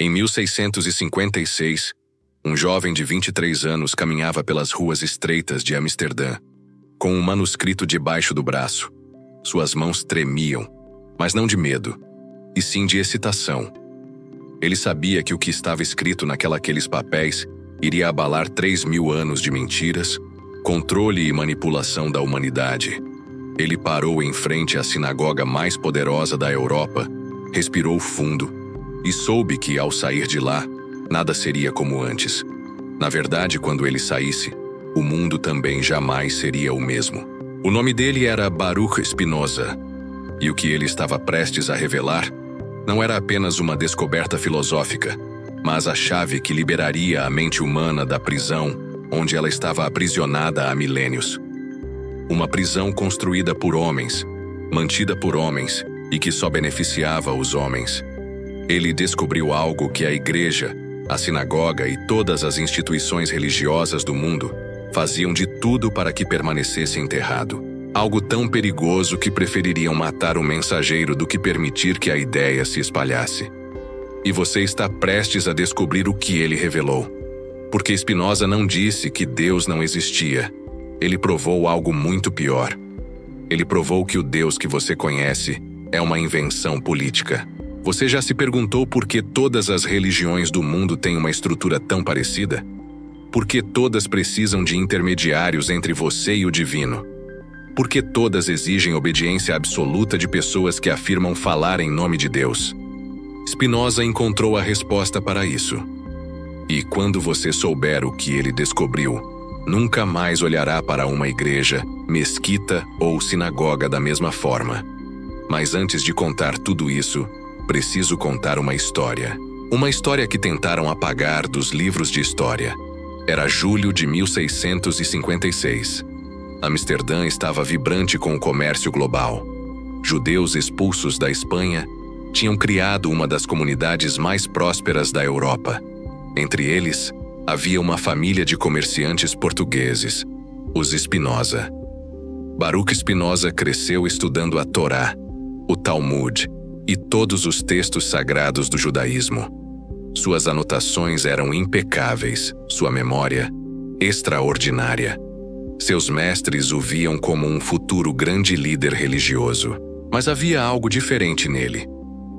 Em 1656, um jovem de 23 anos caminhava pelas ruas estreitas de Amsterdã, com um manuscrito debaixo do braço. Suas mãos tremiam, mas não de medo, e sim de excitação. Ele sabia que o que estava escrito naqueles papéis iria abalar 3.000 anos de mentiras, controle e manipulação da humanidade. Ele parou em frente à sinagoga mais poderosa da Europa, respirou fundo e soube que, ao sair de lá, nada seria como antes. Na verdade, quando ele saísse, o mundo também jamais seria o mesmo. O nome dele era Baruch Spinoza, e o que ele estava prestes a revelar não era apenas uma descoberta filosófica, mas a chave que liberaria a mente humana da prisão onde ela estava aprisionada há milênios. Uma prisão construída por homens, mantida por homens e que só beneficiava os homens. Ele descobriu algo que a igreja, a sinagoga e todas as instituições religiosas do mundo faziam de tudo para que permanecesse enterrado. Algo tão perigoso que prefeririam matar o mensageiro do que permitir que a ideia se espalhasse. E você está prestes a descobrir o que ele revelou. Porque Spinoza não disse que Deus não existia. Ele provou algo muito pior. Ele provou que o Deus que você conhece é uma invenção política. Você já se perguntou por que todas as religiões do mundo têm uma estrutura tão parecida? Por que todas precisam de intermediários entre você e o divino? Por que todas exigem obediência absoluta de pessoas que afirmam falar em nome de Deus? Spinoza encontrou a resposta para isso. E quando você souber o que ele descobriu, nunca mais olhará para uma igreja, mesquita ou sinagoga da mesma forma. Mas antes de contar tudo isso, preciso contar uma história. Uma história que tentaram apagar dos livros de história. Era julho de 1656. Amsterdã estava vibrante com o comércio global. Judeus expulsos da Espanha tinham criado uma das comunidades mais prósperas da Europa. Entre eles, havia uma família de comerciantes portugueses, os Spinoza. Baruch Spinoza cresceu estudando a Torá, o Talmud e todos os textos sagrados do judaísmo. Suas anotações eram impecáveis, sua memória extraordinária. Seus mestres o viam como um futuro grande líder religioso. Mas havia algo diferente nele.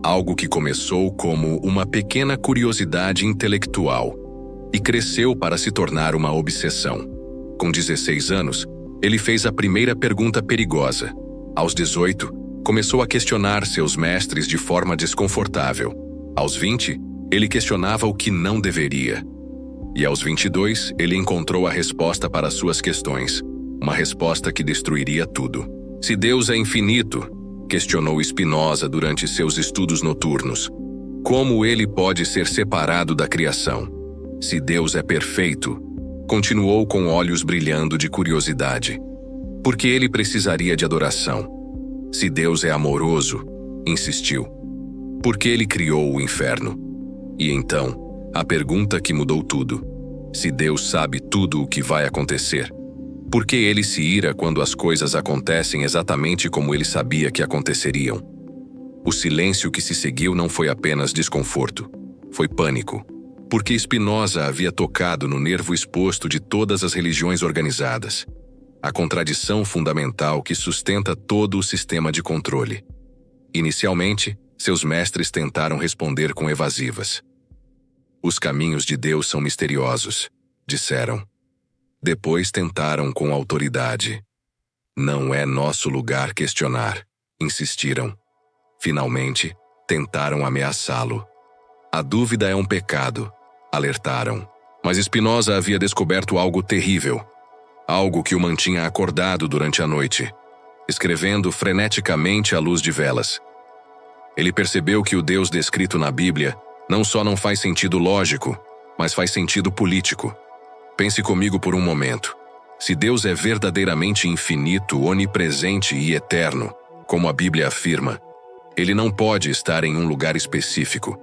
Algo que começou como uma pequena curiosidade intelectual e cresceu para se tornar uma obsessão. Com 16 anos, ele fez a primeira pergunta perigosa. Aos 18, começou a questionar seus mestres de forma desconfortável. Aos 20, ele questionava o que não deveria. E aos 22, ele encontrou a resposta para suas questões. Uma resposta que destruiria tudo. Se Deus é infinito, questionou Spinoza durante seus estudos noturnos, como ele pode ser separado da criação? Se Deus é perfeito, continuou com olhos brilhando de curiosidade. Por que ele precisaria de adoração? Se Deus é amoroso, insistiu. Por que ele criou o inferno? E então, a pergunta que mudou tudo. Se Deus sabe tudo o que vai acontecer, por que ele se ira quando as coisas acontecem exatamente como ele sabia que aconteceriam? O silêncio que se seguiu não foi apenas desconforto, foi pânico. Porque Spinoza havia tocado no nervo exposto de todas as religiões organizadas. A contradição fundamental que sustenta todo o sistema de controle. Inicialmente, seus mestres tentaram responder com evasivas. Os caminhos de Deus são misteriosos, disseram. Depois tentaram com autoridade. Não é nosso lugar questionar, insistiram. Finalmente, tentaram ameaçá-lo. A dúvida é um pecado, alertaram. Mas Spinoza havia descoberto algo terrível. Algo que o mantinha acordado durante a noite, escrevendo freneticamente à luz de velas. Ele percebeu que o Deus descrito na Bíblia não só não faz sentido lógico, mas faz sentido político. Pense comigo por um momento. Se Deus é verdadeiramente infinito, onipresente e eterno, como a Bíblia afirma, ele não pode estar em um lugar específico.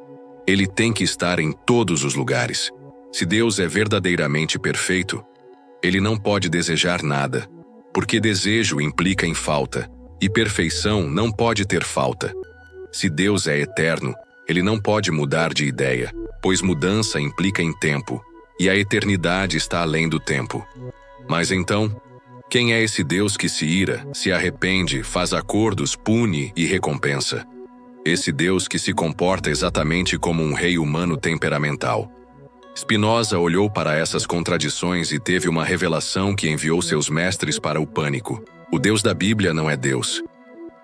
Ele tem que estar em todos os lugares. Se Deus é verdadeiramente perfeito, ele não pode desejar nada, porque desejo implica em falta, e perfeição não pode ter falta. Se Deus é eterno, ele não pode mudar de ideia, pois mudança implica em tempo, e a eternidade está além do tempo. Mas então, quem é esse Deus que se ira, se arrepende, faz acordos, pune e recompensa? Esse Deus que se comporta exatamente como um rei humano temperamental. Spinoza olhou para essas contradições e teve uma revelação que enviou seus mestres para o pânico. O Deus da Bíblia não é Deus.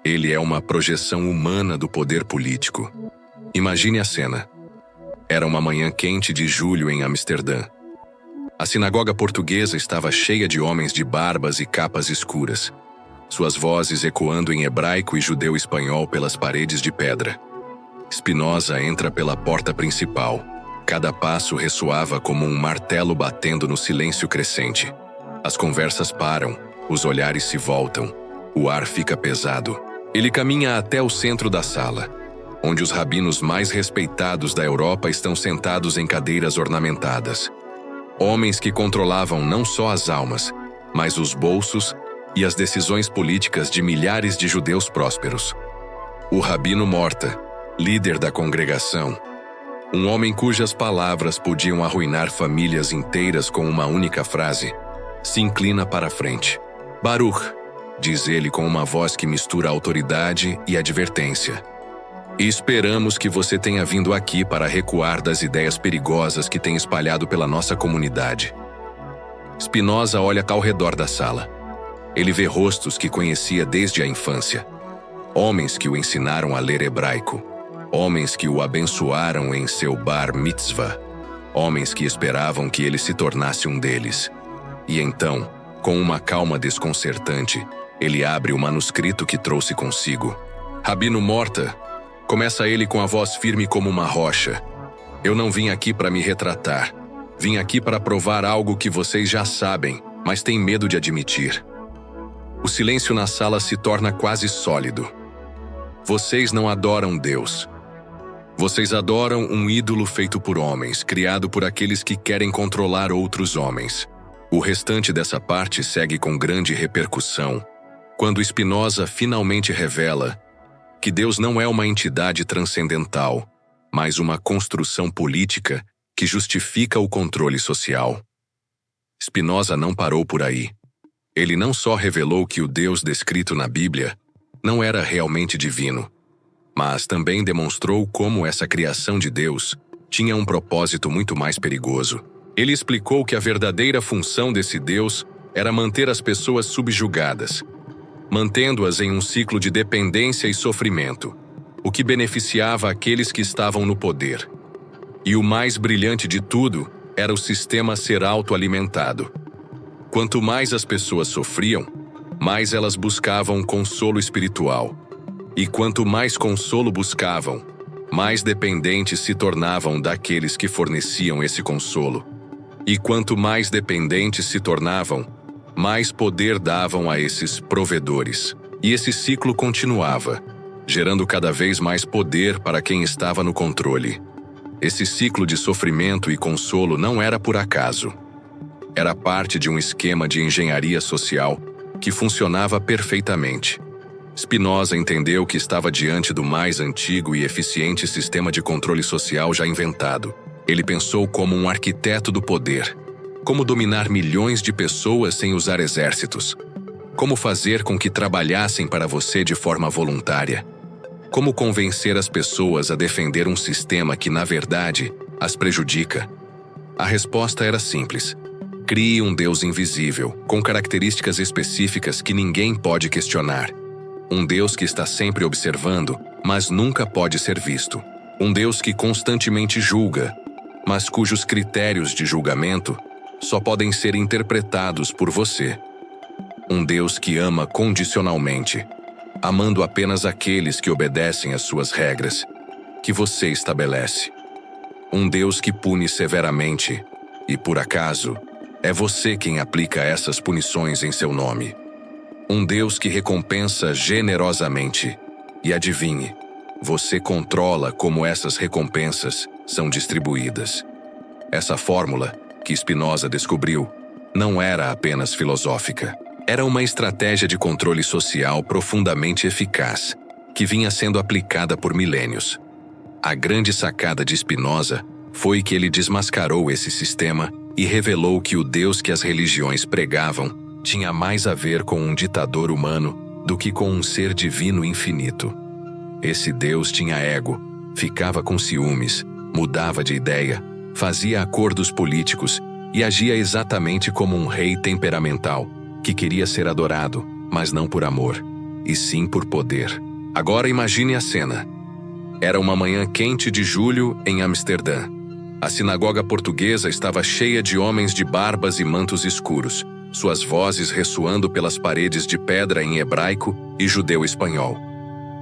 Ele é uma projeção humana do poder político. Imagine a cena. Era uma manhã quente de julho em Amsterdã. A sinagoga portuguesa estava cheia de homens de barbas e capas escuras, suas vozes ecoando em hebraico e judeu-espanhol pelas paredes de pedra. Spinoza entra pela porta principal. Cada passo ressoava como um martelo batendo no silêncio crescente. As conversas param, os olhares se voltam, o ar fica pesado. Ele caminha até o centro da sala, onde os rabinos mais respeitados da Europa estão sentados em cadeiras ornamentadas. Homens que controlavam não só as almas, mas os bolsos e as decisões políticas de milhares de judeus prósperos. O rabino Morta, líder da congregação, um homem cujas palavras podiam arruinar famílias inteiras com uma única frase, se inclina para a frente. Baruch, diz ele com uma voz que mistura autoridade e advertência. E esperamos que você tenha vindo aqui para recuar das ideias perigosas que tem espalhado pela nossa comunidade. Spinoza olha ao redor da sala. Ele vê rostos que conhecia desde a infância. Homens que o ensinaram a ler hebraico. Homens que o abençoaram em seu bar mitzvah. Homens que esperavam que ele se tornasse um deles. E então, com uma calma desconcertante, ele abre o manuscrito que trouxe consigo. Rabino Morta, começa ele com a voz firme como uma rocha. Eu não vim aqui para me retratar. Vim aqui para provar algo que vocês já sabem, mas têm medo de admitir. O silêncio na sala se torna quase sólido. Vocês não adoram Deus. Vocês adoram um ídolo feito por homens, criado por aqueles que querem controlar outros homens. O restante dessa parte segue com grande repercussão, quando Spinoza finalmente revela que Deus não é uma entidade transcendental, mas uma construção política que justifica o controle social. Spinoza não parou por aí. Ele não só revelou que o Deus descrito na Bíblia não era realmente divino, mas também demonstrou como essa criação de Deus tinha um propósito muito mais perigoso. Ele explicou que a verdadeira função desse Deus era manter as pessoas subjugadas, mantendo-as em um ciclo de dependência e sofrimento, o que beneficiava aqueles que estavam no poder. E o mais brilhante de tudo era o sistema ser autoalimentado. Quanto mais as pessoas sofriam, mais elas buscavam consolo espiritual. E quanto mais consolo buscavam, mais dependentes se tornavam daqueles que forneciam esse consolo. E quanto mais dependentes se tornavam, mais poder davam a esses provedores. E esse ciclo continuava, gerando cada vez mais poder para quem estava no controle. Esse ciclo de sofrimento e consolo não era por acaso. Era parte de um esquema de engenharia social que funcionava perfeitamente. Spinoza entendeu que estava diante do mais antigo e eficiente sistema de controle social já inventado. Ele pensou como um arquiteto do poder. Como dominar milhões de pessoas sem usar exércitos. Como fazer com que trabalhassem para você de forma voluntária. Como convencer as pessoas a defender um sistema que, na verdade, as prejudica. A resposta era simples. Crie um Deus invisível, com características específicas que ninguém pode questionar. Um Deus que está sempre observando, mas nunca pode ser visto. Um Deus que constantemente julga, mas cujos critérios de julgamento só podem ser interpretados por você. Um Deus que ama condicionalmente, amando apenas aqueles que obedecem às suas regras, que você estabelece. Um Deus que pune severamente, e por acaso, é você quem aplica essas punições em seu nome. Um Deus que recompensa generosamente. E adivinhe, você controla como essas recompensas são distribuídas. Essa fórmula, que Spinoza descobriu, não era apenas filosófica. Era uma estratégia de controle social profundamente eficaz, que vinha sendo aplicada por milênios. A grande sacada de Spinoza Foi que ele desmascarou esse sistema e revelou que o Deus que as religiões pregavam tinha mais a ver com um ditador humano do que com um ser divino infinito. Esse Deus tinha ego, ficava com ciúmes, mudava de ideia, fazia acordos políticos e agia exatamente como um rei temperamental que queria ser adorado, mas não por amor, e sim por poder. Agora imagine a cena. Era uma manhã quente de julho em Amsterdã. A sinagoga portuguesa estava cheia de homens de barbas e mantos escuros, suas vozes ressoando pelas paredes de pedra em hebraico e judeu-espanhol.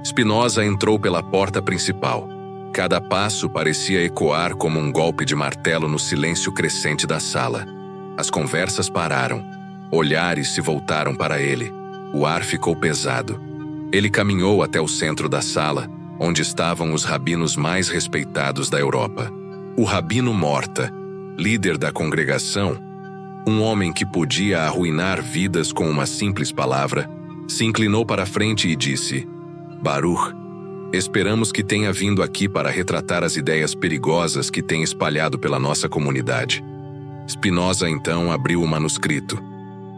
Spinoza entrou pela porta principal. Cada passo parecia ecoar como um golpe de martelo no silêncio crescente da sala. As conversas pararam. Olhares se voltaram para ele. O ar ficou pesado. Ele caminhou até o centro da sala, onde estavam os rabinos mais respeitados da Europa. O rabino Morta, líder da congregação, um homem que podia arruinar vidas com uma simples palavra, se inclinou para a frente e disse: Baruch, esperamos que tenha vindo aqui para retratar as ideias perigosas que tem espalhado pela nossa comunidade. Spinoza então abriu o manuscrito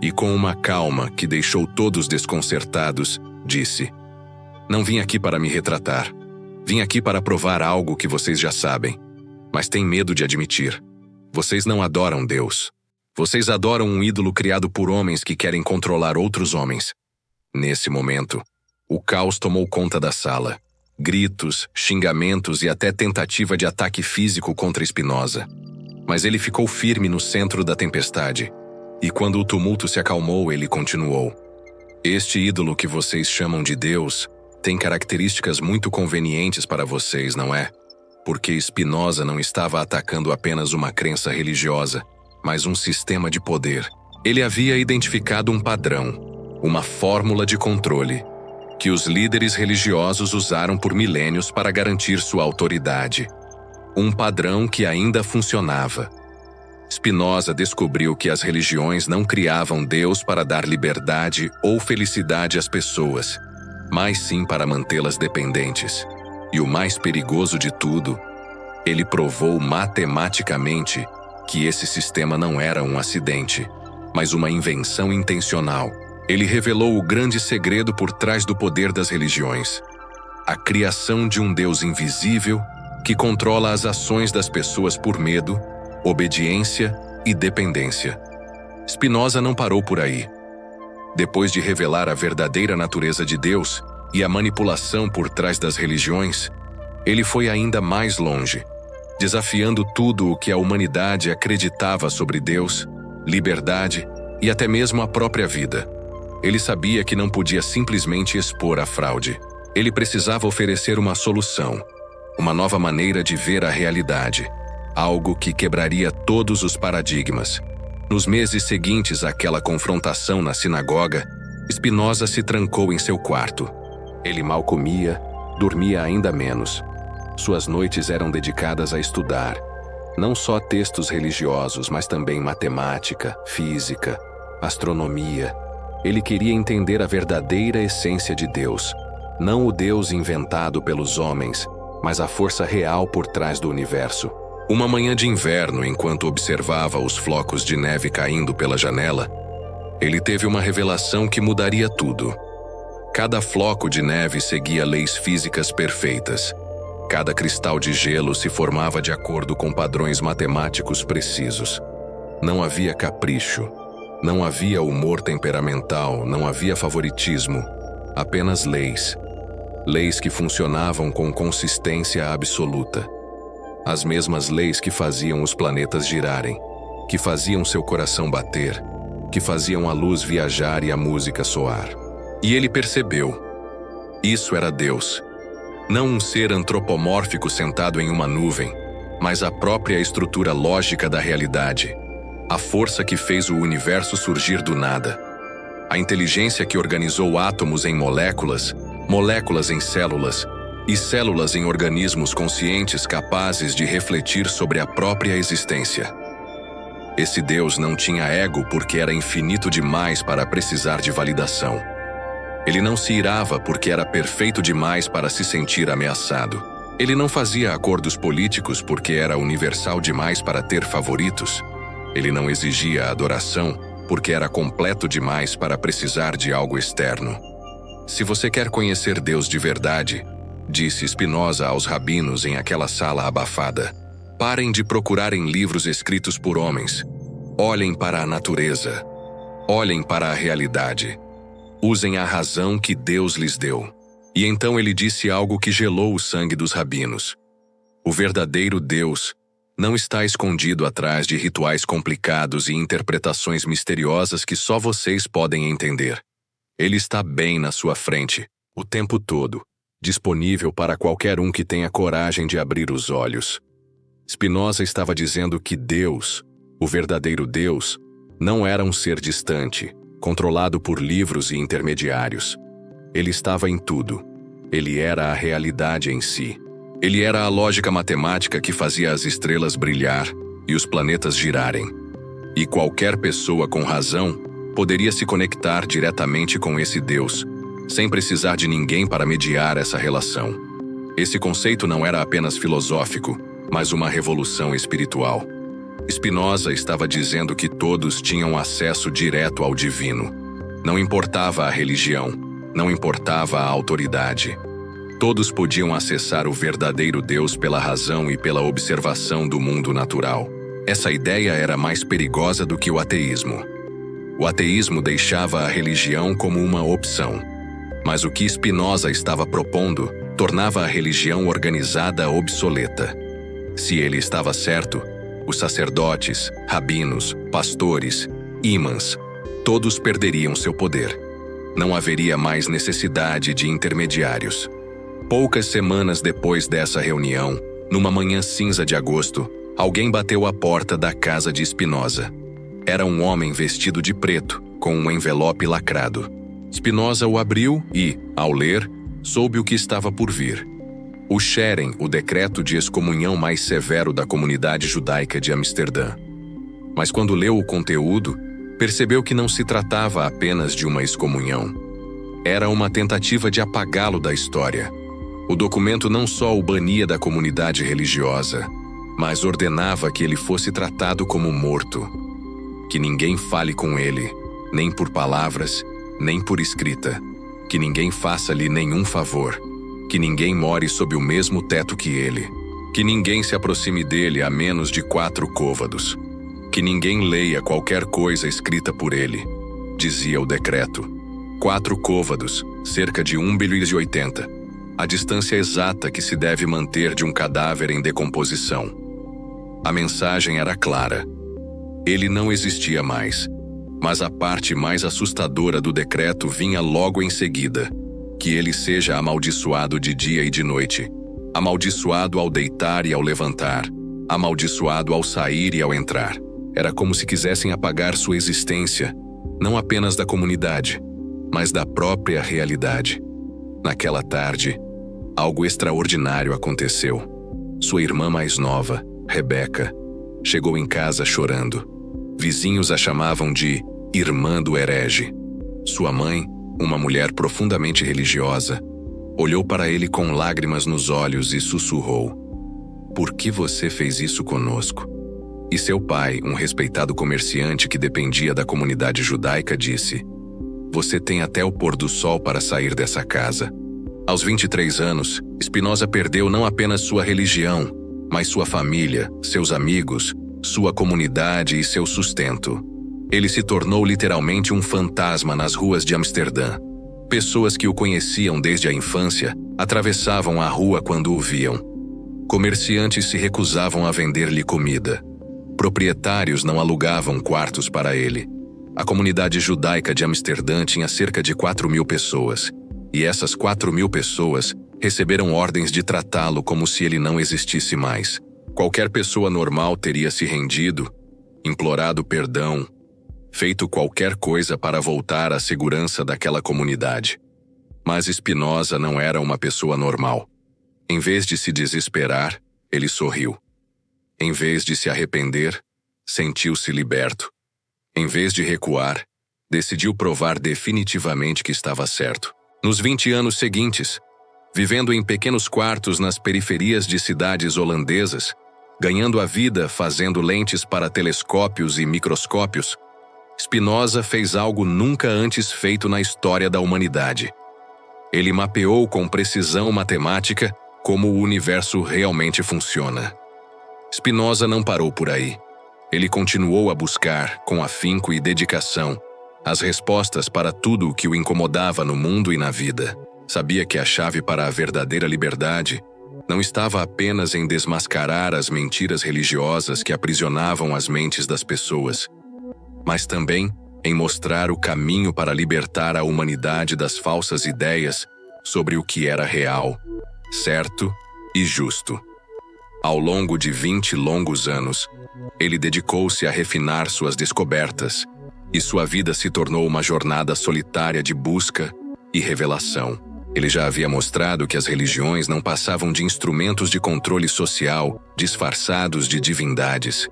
e, com uma calma que deixou todos desconcertados, disse: Não vim aqui para me retratar. Vim aqui para provar algo que vocês já sabem, mas têm medo de admitir. Vocês não adoram Deus. Vocês adoram um ídolo criado por homens que querem controlar outros homens. Nesse momento, o caos tomou conta da sala. Gritos, xingamentos e até tentativa de ataque físico contra Spinoza. Mas ele ficou firme no centro da tempestade. E quando o tumulto se acalmou, ele continuou: Este ídolo que vocês chamam de Deus tem características muito convenientes para vocês, não é? Porque Spinoza não estava atacando apenas uma crença religiosa, mas um sistema de poder. Ele havia identificado um padrão, uma fórmula de controle, que os líderes religiosos usaram por milênios para garantir sua autoridade. Um padrão que ainda funcionava. Spinoza descobriu que as religiões não criavam Deus para dar liberdade ou felicidade às pessoas, mas sim para mantê-las dependentes. E o mais perigoso de tudo, ele provou matematicamente que esse sistema não era um acidente, mas uma invenção intencional. Ele revelou o grande segredo por trás do poder das religiões: a criação de um Deus invisível que controla as ações das pessoas por medo, obediência e dependência. Spinoza não parou por aí. Depois de revelar a verdadeira natureza de Deus e a manipulação por trás das religiões, ele foi ainda mais longe, desafiando tudo o que a humanidade acreditava sobre Deus, liberdade e até mesmo a própria vida. Ele sabia que não podia simplesmente expor a fraude. Ele precisava oferecer uma solução, uma nova maneira de ver a realidade, algo que quebraria todos os paradigmas. Nos meses seguintes àquela confrontação na sinagoga, Spinoza se trancou em seu quarto. Ele mal comia, dormia ainda menos. Suas noites eram dedicadas a estudar, não só textos religiosos, mas também matemática, física, astronomia. Ele queria entender a verdadeira essência de Deus, não o Deus inventado pelos homens, mas a força real por trás do universo. Uma manhã de inverno, enquanto observava os flocos de neve caindo pela janela, ele teve uma revelação que mudaria tudo. Cada floco de neve seguia leis físicas perfeitas. Cada cristal de gelo se formava de acordo com padrões matemáticos precisos. Não havia capricho, não havia humor temperamental, não havia favoritismo, apenas leis. Leis que funcionavam com consistência absoluta. As mesmas leis que faziam os planetas girarem, que faziam seu coração bater, que faziam a luz viajar e a música soar. E ele percebeu. Isso era Deus. Não um ser antropomórfico sentado em uma nuvem, mas a própria estrutura lógica da realidade. A força que fez o universo surgir do nada. A inteligência que organizou átomos em moléculas, moléculas em células, e células em organismos conscientes capazes de refletir sobre a própria existência. Esse Deus não tinha ego porque era infinito demais para precisar de validação. Ele não se irava porque era perfeito demais para se sentir ameaçado. Ele não fazia acordos políticos porque era universal demais para ter favoritos. Ele não exigia adoração porque era completo demais para precisar de algo externo. Se você quer conhecer Deus de verdade, disse Spinoza aos rabinos em aquela sala abafada, parem de procurar em livros escritos por homens. Olhem para a natureza. Olhem para a realidade. Usem a razão que Deus lhes deu. E então ele disse algo que gelou o sangue dos rabinos. O verdadeiro Deus não está escondido atrás de rituais complicados e interpretações misteriosas que só vocês podem entender. Ele está bem na sua frente, o tempo todo, disponível para qualquer um que tenha coragem de abrir os olhos. Spinoza estava dizendo que Deus, o verdadeiro Deus, não era um ser distante, controlado por livros e intermediários. Ele estava em tudo. Ele era a realidade em si. Ele era a lógica matemática que fazia as estrelas brilhar e os planetas girarem. E qualquer pessoa com razão poderia se conectar diretamente com esse Deus, sem precisar de ninguém para mediar essa relação. Esse conceito não era apenas filosófico, mas uma revolução espiritual. Spinoza estava dizendo que todos tinham acesso direto ao divino. Não importava a religião, não importava a autoridade. Todos podiam acessar o verdadeiro Deus pela razão e pela observação do mundo natural. Essa ideia era mais perigosa do que o ateísmo. O ateísmo deixava a religião como uma opção. Mas o que Spinoza estava propondo tornava a religião organizada obsoleta. Se ele estava certo, os sacerdotes, rabinos, pastores, ímãs, todos perderiam seu poder. Não haveria mais necessidade de intermediários. Poucas semanas depois dessa reunião, numa manhã cinza de agosto, alguém bateu à porta da casa de Spinoza. Era um homem vestido de preto, com um envelope lacrado. Spinoza o abriu e, ao ler, soube o que estava por vir. O Scheren, o decreto de excomunhão mais severo da comunidade judaica de Amsterdã. Mas quando leu o conteúdo, percebeu que não se tratava apenas de uma excomunhão. Era uma tentativa de apagá-lo da história. O documento não só o bania da comunidade religiosa, mas ordenava que ele fosse tratado como morto. Que ninguém fale com ele, nem por palavras, nem por escrita. Que ninguém faça-lhe nenhum favor. Que ninguém more sob o mesmo teto que ele. Que ninguém se aproxime dele a menos de 4 côvados. Que ninguém leia qualquer coisa escrita por ele, dizia o decreto. 4 côvados, cerca de 1,80 km. A distância exata que se deve manter de um cadáver em decomposição. A mensagem era clara. Ele não existia mais. Mas a parte mais assustadora do decreto vinha logo em seguida. Que ele seja amaldiçoado de dia e de noite. Amaldiçoado ao deitar e ao levantar. Amaldiçoado ao sair e ao entrar. Era como se quisessem apagar sua existência, não apenas da comunidade, mas da própria realidade. Naquela tarde, algo extraordinário aconteceu. Sua irmã mais nova, Rebeca, chegou em casa chorando. Vizinhos a chamavam de Irmã do Herege. Sua mãe, uma mulher profundamente religiosa, olhou para ele com lágrimas nos olhos e sussurrou: "Por que você fez isso conosco?" E seu pai, um respeitado comerciante que dependia da comunidade judaica, disse: "Você tem até o pôr do sol para sair dessa casa." Aos 23 anos, Spinoza perdeu não apenas sua religião, mas sua família, seus amigos, sua comunidade e seu sustento. Ele se tornou literalmente um fantasma nas ruas de Amsterdã. Pessoas que o conheciam desde a infância atravessavam a rua quando o viam. Comerciantes se recusavam a vender-lhe comida. Proprietários não alugavam quartos para ele. A comunidade judaica de Amsterdã tinha cerca de 4.000 pessoas, e essas 4.000 pessoas receberam ordens de tratá-lo como se ele não existisse mais. Qualquer pessoa normal teria se rendido, implorado perdão, feito qualquer coisa para voltar à segurança daquela comunidade. Mas Spinoza não era uma pessoa normal. Em vez de se desesperar, ele sorriu. Em vez de se arrepender, sentiu-se liberto. Em vez de recuar, decidiu provar definitivamente que estava certo. Nos 20 anos seguintes, vivendo em pequenos quartos nas periferias de cidades holandesas, ganhando a vida fazendo lentes para telescópios e microscópios, Spinoza fez algo nunca antes feito na história da humanidade. Ele mapeou com precisão matemática como o universo realmente funciona. Spinoza não parou por aí. Ele continuou a buscar, com afinco e dedicação, as respostas para tudo o que o incomodava no mundo e na vida. Sabia que a chave para a verdadeira liberdade não estava apenas em desmascarar as mentiras religiosas que aprisionavam as mentes das pessoas, mas também em mostrar o caminho para libertar a humanidade das falsas ideias sobre o que era real, certo e justo. Ao longo de 20 longos anos, ele dedicou-se a refinar suas descobertas, e sua vida se tornou uma jornada solitária de busca e revelação. Ele já havia mostrado que as religiões não passavam de instrumentos de controle social disfarçados de divindades,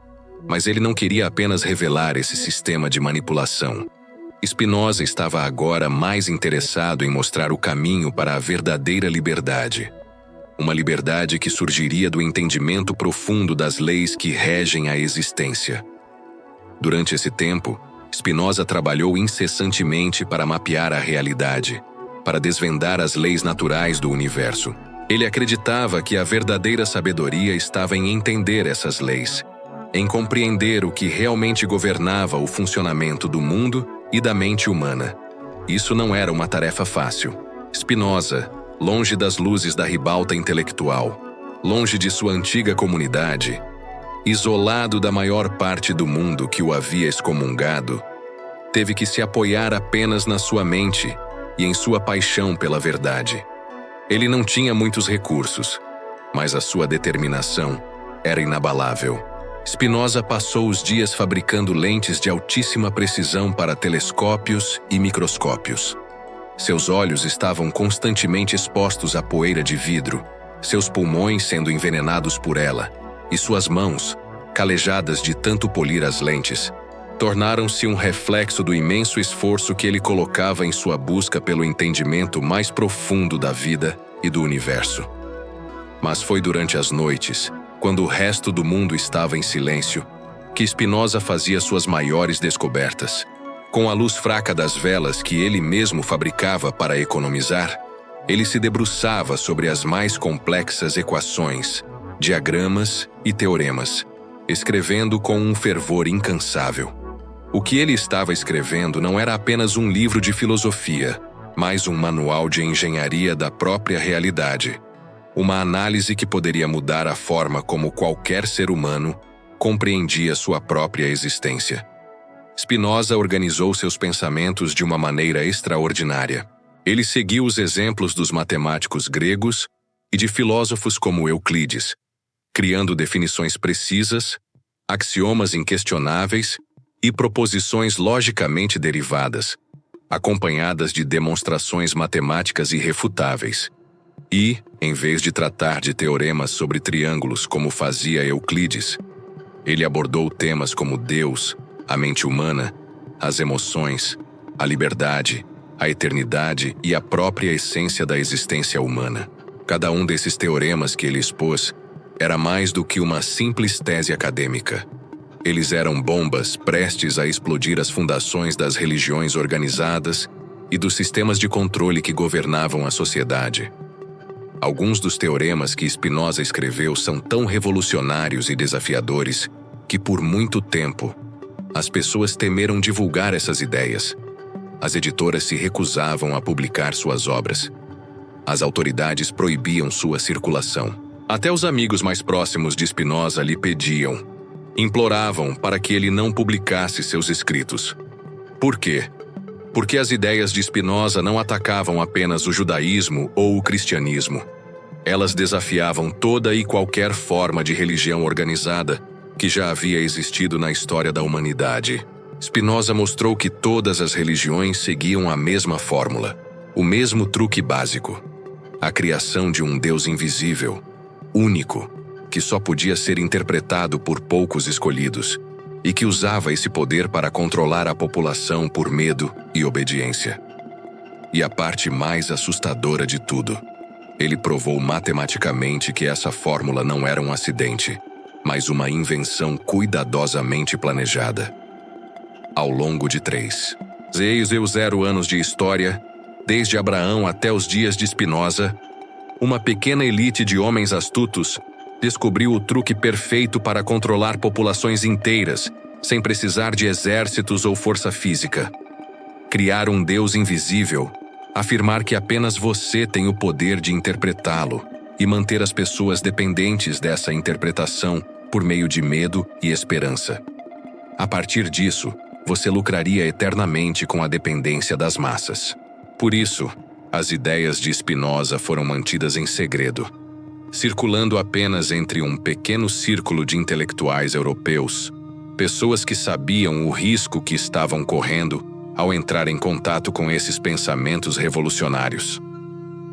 mas ele não queria apenas revelar esse sistema de manipulação. Spinoza estava agora mais interessado em mostrar o caminho para a verdadeira liberdade. Uma liberdade que surgiria do entendimento profundo das leis que regem a existência. Durante esse tempo, Spinoza trabalhou incessantemente para mapear a realidade, para desvendar as leis naturais do universo. Ele acreditava que a verdadeira sabedoria estava em entender essas leis, em compreender o que realmente governava o funcionamento do mundo e da mente humana. Isso não era uma tarefa fácil. Spinoza, longe das luzes da ribalta intelectual, longe de sua antiga comunidade, isolado da maior parte do mundo que o havia excomungado, teve que se apoiar apenas na sua mente e em sua paixão pela verdade. Ele não tinha muitos recursos, mas a sua determinação era inabalável. Spinoza passou os dias fabricando lentes de altíssima precisão para telescópios e microscópios. Seus olhos estavam constantemente expostos à poeira de vidro, seus pulmões sendo envenenados por ela, e suas mãos, calejadas de tanto polir as lentes, tornaram-se um reflexo do imenso esforço que ele colocava em sua busca pelo entendimento mais profundo da vida e do universo. Mas foi durante as noites, quando o resto do mundo estava em silêncio, que Spinoza fazia suas maiores descobertas. Com a luz fraca das velas que ele mesmo fabricava para economizar, ele se debruçava sobre as mais complexas equações, diagramas e teoremas, escrevendo com um fervor incansável. O que ele estava escrevendo não era apenas um livro de filosofia, mas um manual de engenharia da própria realidade. Uma análise que poderia mudar a forma como qualquer ser humano compreendia sua própria existência. Spinoza organizou seus pensamentos de uma maneira extraordinária. Ele seguiu os exemplos dos matemáticos gregos e de filósofos como Euclides, criando definições precisas, axiomas inquestionáveis e proposições logicamente derivadas, acompanhadas de demonstrações matemáticas irrefutáveis. E, em vez de tratar de teoremas sobre triângulos como fazia Euclides, ele abordou temas como Deus, a mente humana, as emoções, a liberdade, a eternidade e a própria essência da existência humana. Cada um desses teoremas que ele expôs era mais do que uma simples tese acadêmica. Eles eram bombas prestes a explodir as fundações das religiões organizadas e dos sistemas de controle que governavam a sociedade. Alguns dos teoremas que Spinoza escreveu são tão revolucionários e desafiadores que, por muito tempo, as pessoas temeram divulgar essas ideias. As editoras se recusavam a publicar suas obras. As autoridades proibiam sua circulação. Até os amigos mais próximos de Spinoza lhe pediam, imploravam para que ele não publicasse seus escritos. Por quê? Porque as ideias de Spinoza não atacavam apenas o judaísmo ou o cristianismo. Elas desafiavam toda e qualquer forma de religião organizada que já havia existido na história da humanidade. Spinoza mostrou que todas as religiões seguiam a mesma fórmula, o mesmo truque básico: a criação de um Deus invisível, único, que só podia ser interpretado por poucos escolhidos, e que usava esse poder para controlar a população por medo e obediência. E a parte mais assustadora de tudo: Ele provou matematicamente que essa fórmula não era um acidente, mas uma invenção cuidadosamente planejada. Ao longo de 3,0 anos de história, desde Abraão até os dias de Spinoza, uma pequena elite de homens astutos descobriu o truque perfeito para controlar populações inteiras, sem precisar de exércitos ou força física. Criar um Deus invisível, afirmar que apenas você tem o poder de interpretá-lo e manter as pessoas dependentes dessa interpretação por meio de medo e esperança. A partir disso, você lucraria eternamente com a dependência das massas. Por isso, as ideias de Spinoza foram mantidas em segredo, circulando apenas entre um pequeno círculo de intelectuais europeus, pessoas que sabiam o risco que estavam correndo ao entrar em contato com esses pensamentos revolucionários.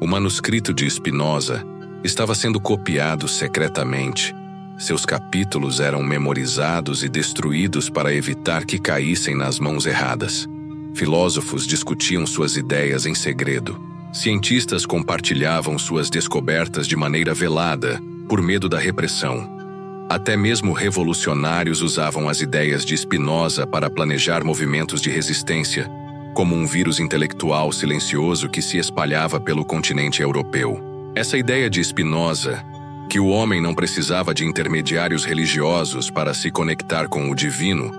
O manuscrito de Spinoza estava sendo copiado secretamente. Seus capítulos eram memorizados e destruídos para evitar que caíssem nas mãos erradas. Filósofos discutiam suas ideias em segredo. Cientistas compartilhavam suas descobertas de maneira velada, por medo da repressão. Até mesmo revolucionários usavam as ideias de Spinoza para planejar movimentos de resistência, como um vírus intelectual silencioso que se espalhava pelo continente europeu. Essa ideia de Spinoza, que o homem não precisava de intermediários religiosos para se conectar com o divino,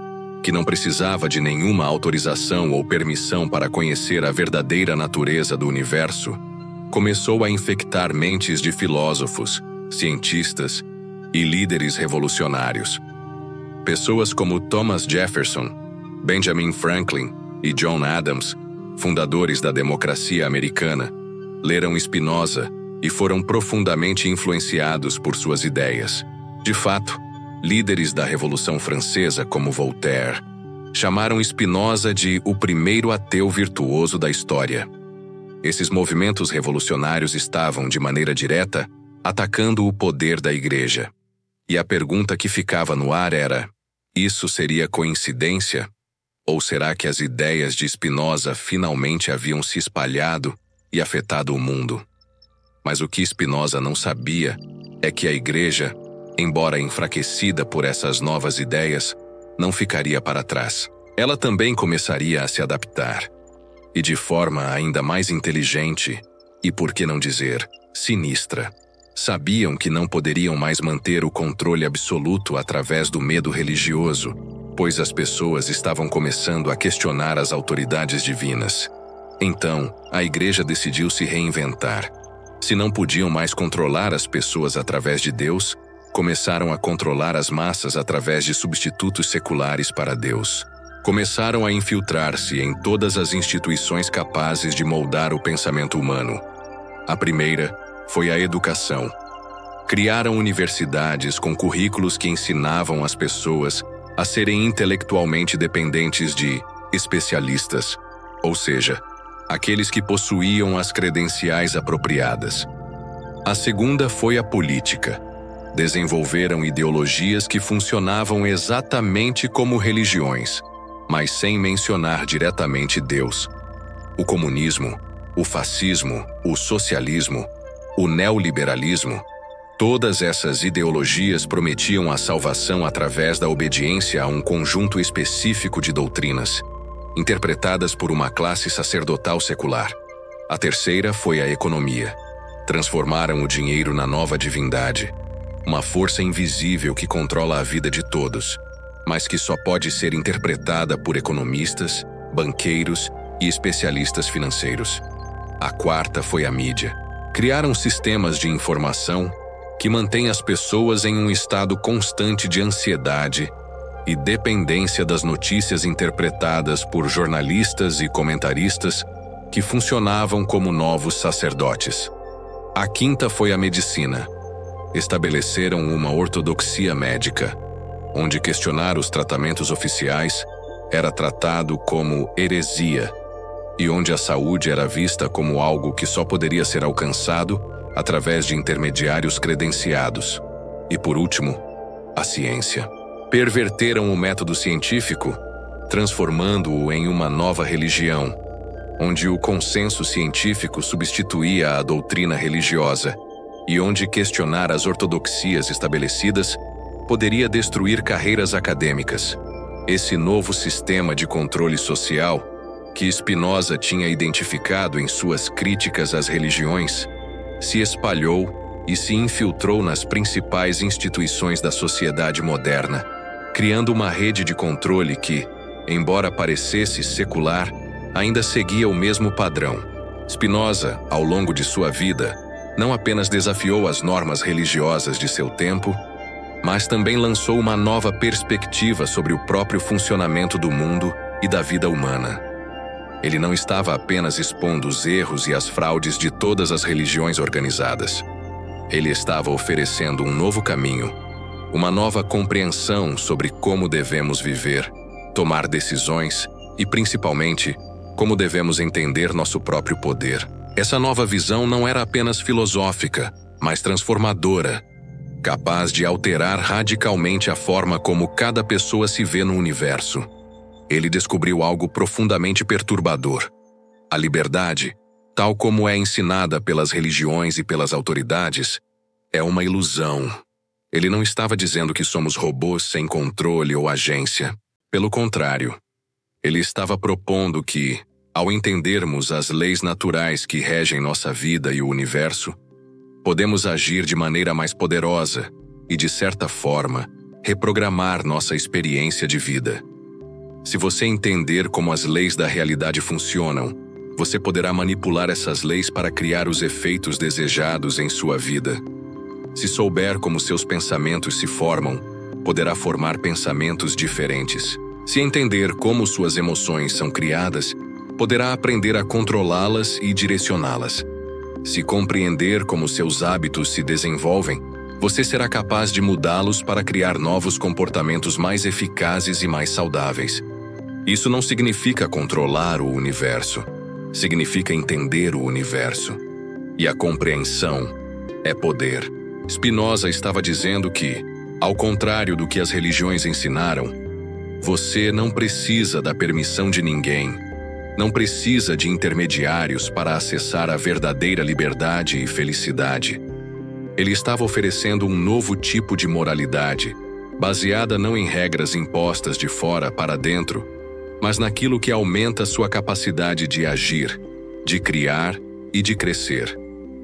que não precisava de nenhuma autorização ou permissão para conhecer a verdadeira natureza do universo, começou a infectar mentes de filósofos, cientistas e líderes revolucionários. Pessoas como Thomas Jefferson, Benjamin Franklin e John Adams, fundadores da democracia americana, leram Spinoza e foram profundamente influenciados por suas ideias. De fato, líderes da Revolução Francesa, como Voltaire, chamaram Spinoza de o primeiro ateu virtuoso da história. Esses movimentos revolucionários estavam, de maneira direta, atacando o poder da Igreja. E a pergunta que ficava no ar era: isso seria coincidência? Ou será que as ideias de Spinoza finalmente haviam se espalhado e afetado o mundo? Mas o que Spinoza não sabia é que a Igreja, embora enfraquecida por essas novas ideias, não ficaria para trás. Ela também começaria a se adaptar, e de forma ainda mais inteligente e, por que não dizer, sinistra. Sabiam que não poderiam mais manter o controle absoluto através do medo religioso, pois as pessoas estavam começando a questionar as autoridades divinas. Então, a Igreja decidiu se reinventar. Se não podiam mais controlar as pessoas através de Deus, começaram a controlar as massas através de substitutos seculares para Deus. Começaram a infiltrar-se em todas as instituições capazes de moldar o pensamento humano. A primeira foi a educação. Criaram universidades com currículos que ensinavam as pessoas a serem intelectualmente dependentes de especialistas, ou seja, aqueles que possuíam as credenciais apropriadas. A segunda foi a política. Desenvolveram ideologias que funcionavam exatamente como religiões, mas sem mencionar diretamente Deus. O comunismo, o fascismo, o socialismo, o neoliberalismo, todas essas ideologias prometiam a salvação através da obediência a um conjunto específico de doutrinas, interpretadas por uma classe sacerdotal secular. A terceira foi a economia. Transformaram o dinheiro na nova divindade, uma força invisível que controla a vida de todos, mas que só pode ser interpretada por economistas, banqueiros e especialistas financeiros. A quarta foi a mídia. Criaram sistemas de informação que mantêm as pessoas em um estado constante de ansiedade e dependência das notícias interpretadas por jornalistas e comentaristas que funcionavam como novos sacerdotes. A quinta foi a medicina. Estabeleceram uma ortodoxia médica, onde questionar os tratamentos oficiais era tratado como heresia, e onde a saúde era vista como algo que só poderia ser alcançado através de intermediários credenciados. E por último, a ciência. Perverteram o método científico, transformando-o em uma nova religião, onde o consenso científico substituía a doutrina religiosa e onde questionar as ortodoxias estabelecidas poderia destruir carreiras acadêmicas. Esse novo sistema de controle social, que Spinoza tinha identificado em suas críticas às religiões, se espalhou e se infiltrou nas principais instituições da sociedade moderna, criando uma rede de controle que, embora parecesse secular, ainda seguia o mesmo padrão. Spinoza, ao longo de sua vida, não apenas desafiou as normas religiosas de seu tempo, mas também lançou uma nova perspectiva sobre o próprio funcionamento do mundo e da vida humana. Ele não estava apenas expondo os erros e as fraudes de todas as religiões organizadas. Ele estava oferecendo um novo caminho, uma nova compreensão sobre como devemos viver, tomar decisões e, principalmente, como devemos entender nosso próprio poder. Essa nova visão não era apenas filosófica, mas transformadora, capaz de alterar radicalmente a forma como cada pessoa se vê no universo. Ele descobriu algo profundamente perturbador. A liberdade, tal como é ensinada pelas religiões e pelas autoridades, é uma ilusão. Ele não estava dizendo que somos robôs sem controle ou agência. Pelo contrário, ele estava propondo que, ao entendermos as leis naturais que regem nossa vida e o universo, podemos agir de maneira mais poderosa e, de certa forma, reprogramar nossa experiência de vida. Se você entender como as leis da realidade funcionam, você poderá manipular essas leis para criar os efeitos desejados em sua vida. Se souber como seus pensamentos se formam, poderá formar pensamentos diferentes. Se entender como suas emoções são criadas, poderá aprender a controlá-las e direcioná-las. Se compreender como seus hábitos se desenvolvem, você será capaz de mudá-los para criar novos comportamentos mais eficazes e mais saudáveis. Isso não significa controlar o universo. Significa entender o universo. E a compreensão é poder. Spinoza estava dizendo que, ao contrário do que as religiões ensinaram, você não precisa da permissão de ninguém. Não precisa de intermediários para acessar a verdadeira liberdade e felicidade. Ele estava oferecendo um novo tipo de moralidade, baseada não em regras impostas de fora para dentro, mas naquilo que aumenta sua capacidade de agir, de criar e de crescer.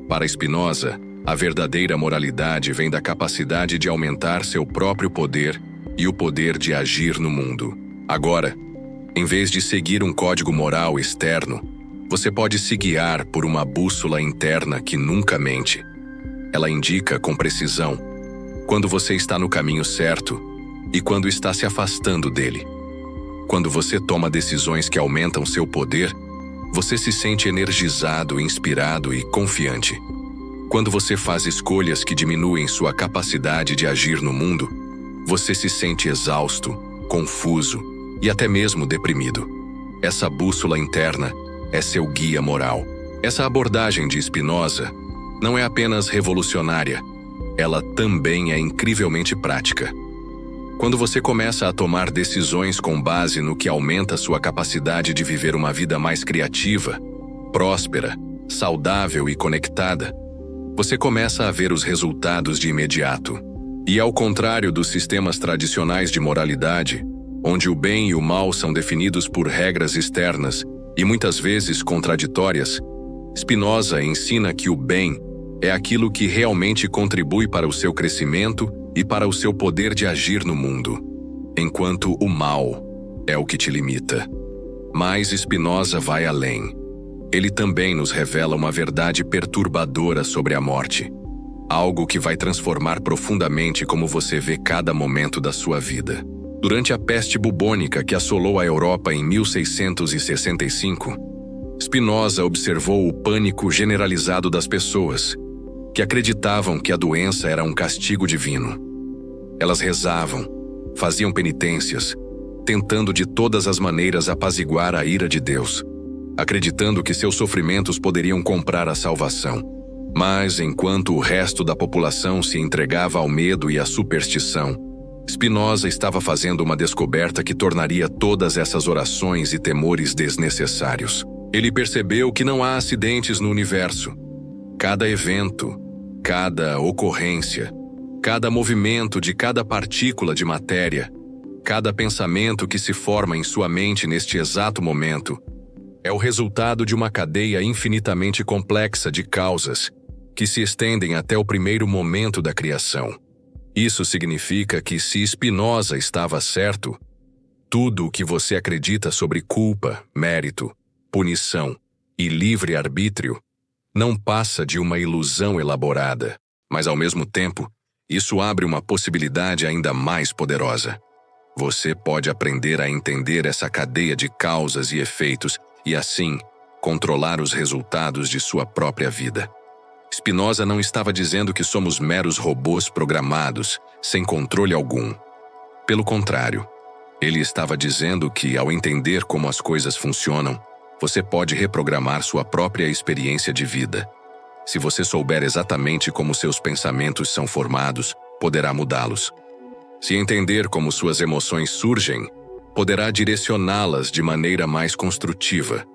Para Spinoza, a verdadeira moralidade vem da capacidade de aumentar seu próprio poder e o poder de agir no mundo. Agora, em vez de seguir um código moral externo, você pode se guiar por uma bússola interna que nunca mente. Ela indica com precisão quando você está no caminho certo e quando está se afastando dele. Quando você toma decisões que aumentam seu poder, você se sente energizado, inspirado e confiante. Quando você faz escolhas que diminuem sua capacidade de agir no mundo, você se sente exausto, confuso e até mesmo deprimido. Essa bússola interna é seu guia moral. Essa abordagem de Spinoza não é apenas revolucionária, ela também é incrivelmente prática. Quando você começa a tomar decisões com base no que aumenta sua capacidade de viver uma vida mais criativa, próspera, saudável e conectada, você começa a ver os resultados de imediato. E ao contrário dos sistemas tradicionais de moralidade, onde o bem e o mal são definidos por regras externas e muitas vezes contraditórias, Spinoza ensina que o bem é aquilo que realmente contribui para o seu crescimento e para o seu poder de agir no mundo, enquanto o mal é o que te limita. Mas Spinoza vai além. Ele também nos revela uma verdade perturbadora sobre a morte, algo que vai transformar profundamente como você vê cada momento da sua vida. Durante a peste bubônica que assolou a Europa em 1665, Spinoza observou o pânico generalizado das pessoas, que acreditavam que a doença era um castigo divino. Elas rezavam, faziam penitências, tentando de todas as maneiras apaziguar a ira de Deus, acreditando que seus sofrimentos poderiam comprar a salvação. Mas, enquanto o resto da população se entregava ao medo e à superstição, Spinoza estava fazendo uma descoberta que tornaria todas essas orações e temores desnecessários. Ele percebeu que não há acidentes no universo. Cada evento, cada ocorrência, cada movimento de cada partícula de matéria, cada pensamento que se forma em sua mente neste exato momento, é o resultado de uma cadeia infinitamente complexa de causas que se estendem até o primeiro momento da criação. Isso significa que, se Spinoza estava certo, tudo o que você acredita sobre culpa, mérito, punição e livre-arbítrio não passa de uma ilusão elaborada, mas, ao mesmo tempo, isso abre uma possibilidade ainda mais poderosa. Você pode aprender a entender essa cadeia de causas e efeitos e, assim, controlar os resultados de sua própria vida. Spinoza não estava dizendo que somos meros robôs programados, sem controle algum. Pelo contrário, ele estava dizendo que, ao entender como as coisas funcionam, você pode reprogramar sua própria experiência de vida. Se você souber exatamente como seus pensamentos são formados, poderá mudá-los. Se entender como suas emoções surgem, poderá direcioná-las de maneira mais construtiva.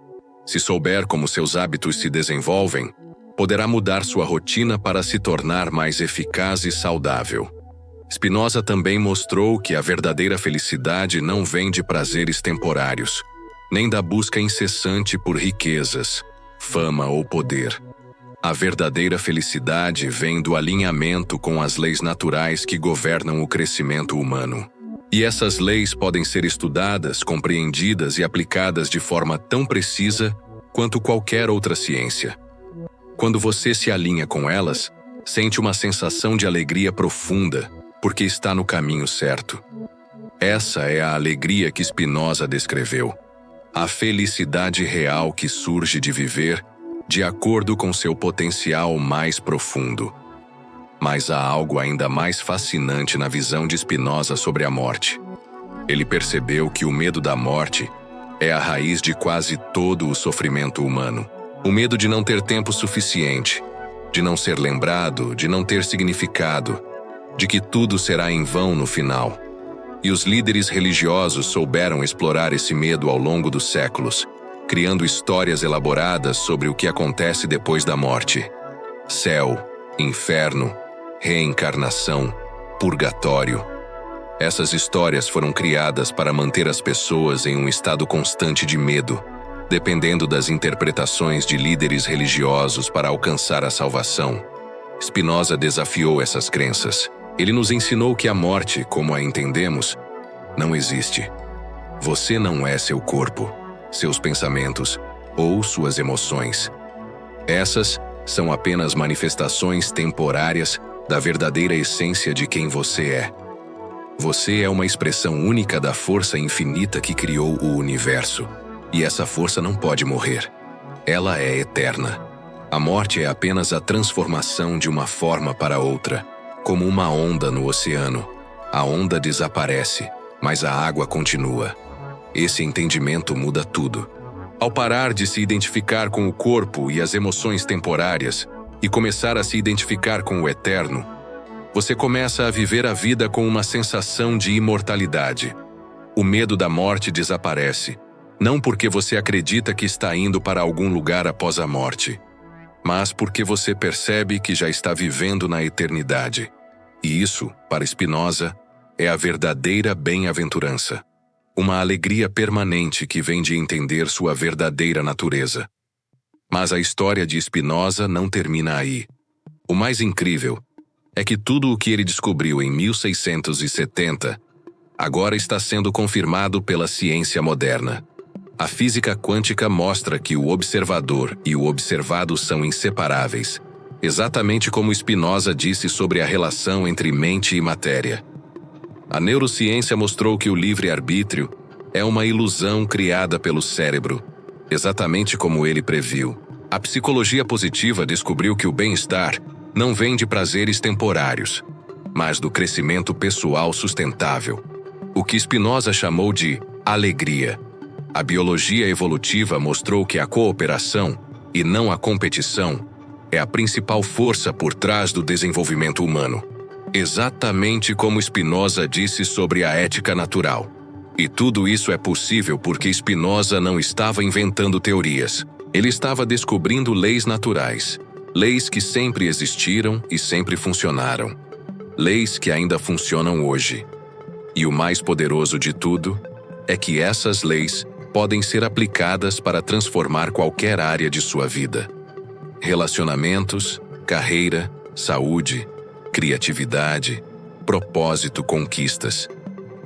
Se souber como seus hábitos se desenvolvem, poderá mudar sua rotina para se tornar mais eficaz e saudável. Spinoza também mostrou que a verdadeira felicidade não vem de prazeres temporários, nem da busca incessante por riquezas, fama ou poder. A verdadeira felicidade vem do alinhamento com as leis naturais que governam o crescimento humano. E essas leis podem ser estudadas, compreendidas e aplicadas de forma tão precisa quanto qualquer outra ciência. Quando você se alinha com elas, sente uma sensação de alegria profunda, porque está no caminho certo. Essa é a alegria que Spinoza descreveu. A felicidade real que surge de viver de acordo com seu potencial mais profundo. Mas há algo ainda mais fascinante na visão de Spinoza sobre a morte. Ele percebeu que o medo da morte é a raiz de quase todo o sofrimento humano. O medo de não ter tempo suficiente, de não ser lembrado, de não ter significado, de que tudo será em vão no final. E os líderes religiosos souberam explorar esse medo ao longo dos séculos, criando histórias elaboradas sobre o que acontece depois da morte. Céu, inferno, reencarnação, purgatório. Essas histórias foram criadas para manter as pessoas em um estado constante de medo, dependendo das interpretações de líderes religiosos para alcançar a salvação. Spinoza desafiou essas crenças. Ele nos ensinou que a morte, como a entendemos, não existe. Você não é seu corpo, seus pensamentos ou suas emoções. Essas são apenas manifestações temporárias da verdadeira essência de quem você é. Você é uma expressão única da força infinita que criou o universo, e essa força não pode morrer. Ela é eterna. A morte é apenas a transformação de uma forma para outra, como uma onda no oceano. A onda desaparece, mas a água continua. Esse entendimento muda tudo. Ao parar de se identificar com o corpo e as emoções temporárias e começar a se identificar com o eterno, você começa a viver a vida com uma sensação de imortalidade. O medo da morte desaparece, não porque você acredita que está indo para algum lugar após a morte, mas porque você percebe que já está vivendo na eternidade. E isso, para Spinoza, é a verdadeira bem-aventurança. Uma alegria permanente que vem de entender sua verdadeira natureza. Mas a história de Spinoza não termina aí. O mais incrível é que tudo o que ele descobriu em 1670 agora está sendo confirmado pela ciência moderna. A física quântica mostra que o observador e o observado são inseparáveis, exatamente como Spinoza disse sobre a relação entre mente e matéria. A neurociência mostrou que o livre-arbítrio é uma ilusão criada pelo cérebro, exatamente como ele previu. A psicologia positiva descobriu que o bem-estar não vem de prazeres temporários, mas do crescimento pessoal sustentável, o que Spinoza chamou de alegria. A biologia evolutiva mostrou que a cooperação, e não a competição, é a principal força por trás do desenvolvimento humano. Exatamente como Spinoza disse sobre a ética natural. E tudo isso é possível porque Spinoza não estava inventando teorias. Ele estava descobrindo leis naturais. Leis que sempre existiram e sempre funcionaram. Leis que ainda funcionam hoje. E o mais poderoso de tudo é que essas leis podem ser aplicadas para transformar qualquer área de sua vida. Relacionamentos, carreira, saúde, criatividade, propósito, conquistas.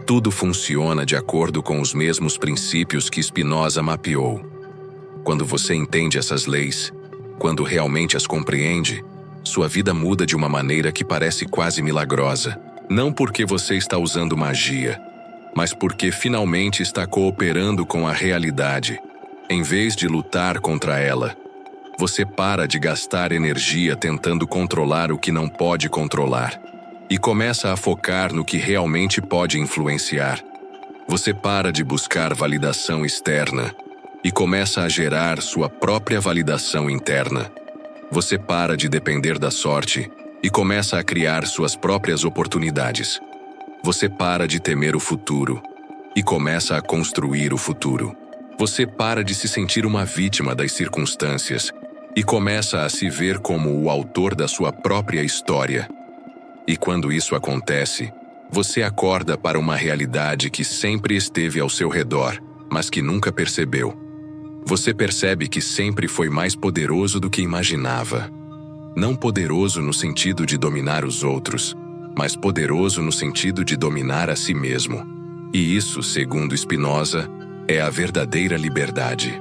Tudo funciona de acordo com os mesmos princípios que Spinoza mapeou. Quando você entende essas leis, quando realmente as compreende, sua vida muda de uma maneira que parece quase milagrosa. Não porque você está usando magia, mas porque finalmente está cooperando com a realidade, em vez de lutar contra ela. Você para de gastar energia tentando controlar o que não pode controlar e começa a focar no que realmente pode influenciar. Você para de buscar validação externa e começa a gerar sua própria validação interna. Você para de depender da sorte e começa a criar suas próprias oportunidades. Você para de temer o futuro e começa a construir o futuro. Você para de se sentir uma vítima das circunstâncias e começa a se ver como o autor da sua própria história. E quando isso acontece, você acorda para uma realidade que sempre esteve ao seu redor, mas que nunca percebeu. Você percebe que sempre foi mais poderoso do que imaginava. Não poderoso no sentido de dominar os outros, mas poderoso no sentido de dominar a si mesmo. E isso, segundo Spinoza, é a verdadeira liberdade.